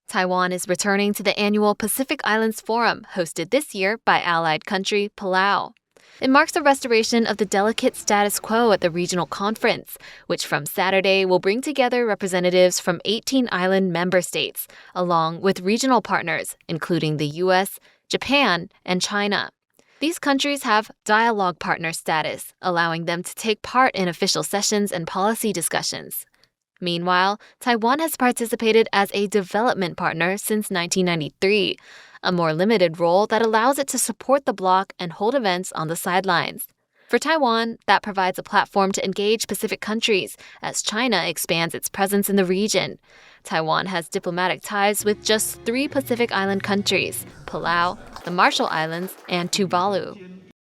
Taiwan is returning to the annual Pacific Islands Forum hosted this year by allied country Palau. It marks the restoration of the delicate status quo at the regional conference, which from Saturday will bring together representatives from 18 island member states, along with regional partners, including the U.S., Japan, and China. These countries have dialogue partner status, allowing them to take part in official sessions and policy discussions. Meanwhile, Taiwan has participated as a development partner since 1993, a more limited role that allows it to support the bloc and hold events on the sidelines. For Taiwan, that provides a platform to engage Pacific countries as China expands its presence in the region. Taiwan has diplomatic ties with just 3 Pacific Island countries, Palau, the Marshall Islands, and Tuvalu.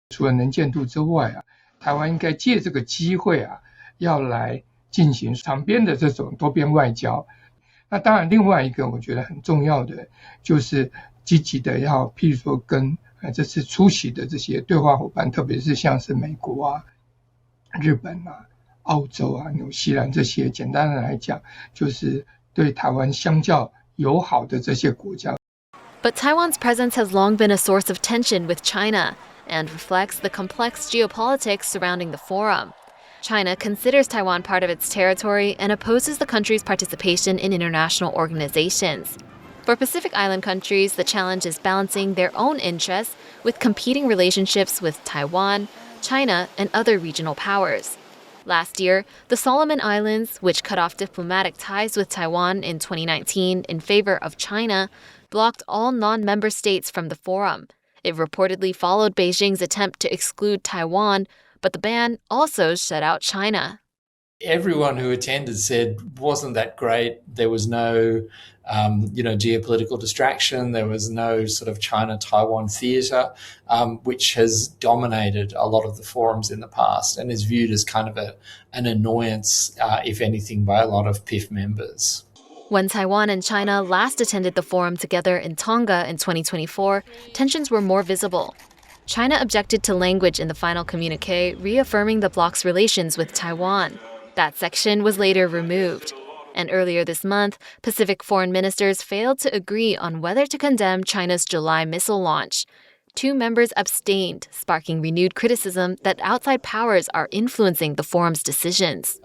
除了能见度之外台湾应该借这个机会要来进行场边的这种多边外交。那当然另外一个我觉得很重要的就是积极的要譬如说跟这次出席的这些对话伙伴，特别是像是美国日本澳洲纽西兰这些，简单的来讲就是对台湾相较友好的这些国家。 But Taiwan's presence has long been a source of tension with China and reflects the complex geopolitics surrounding the forum. China considers Taiwan part of its territory and opposes the country's participation in international organizations. For Pacific Island countries, the challenge is balancing their own interests with competing relationships with Taiwan, China, and other regional powers. Last year, the Solomon Islands, which cut off diplomatic ties with Taiwan in 2019 in favor of China, blocked all non-member states from the forum. It reportedly followed Beijing's attempt to exclude Taiwan, but the ban also shut out China. Everyone who attended said, wasn't that great? There was no, geopolitical distraction. There was no sort of China-Taiwan theatre, which has dominated a lot of the forums in the past and is viewed as kind of an annoyance, if anything, by a lot of PIF members. When Taiwan and China last attended the forum together in Tonga in 2024, tensions were more visible. China objected to language in the final communique, reaffirming the bloc's relations with Taiwan. That section was later removed. And earlier this month, Pacific foreign ministers failed to agree on whether to condemn China's July missile launch. 2 members abstained, sparking renewed criticism that outside powers are influencing the forum's decisions.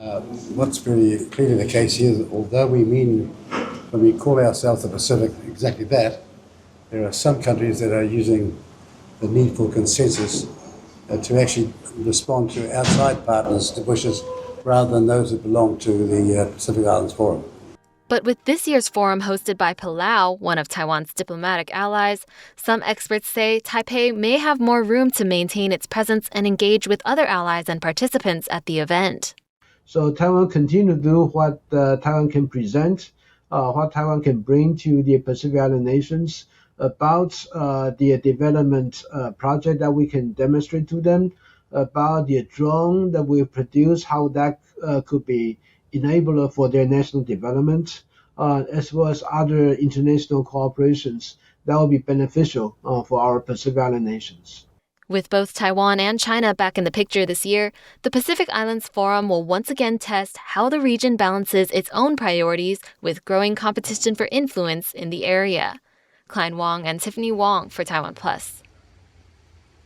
What's very clearly the case here is that although when we call ourselves the Pacific, exactly that, there are some countries that are using the need for consensus to actually respond to outside partners' wishes rather than those that belong to the Pacific Islands Forum. But with this year's forum hosted by Palau, one of Taiwan's diplomatic allies, some experts say Taipei may have more room to maintain its presence and engage with other allies and participants at the event. So Taiwan continue to do what Taiwan can present, what Taiwan can bring to the Pacific Island nations about the development project that we can demonstrate to them, about the drone that we produce, how that could be enabler for their national development, as well as other international cooperations that will be beneficial for our Pacific Island nations. With both Taiwan and China back in the picture this year, the Pacific Islands Forum will once again test how the region balances its own priorities with growing competition for influence in the area. Klein, Wang, and Tiffany Wong for TaiwanPlus.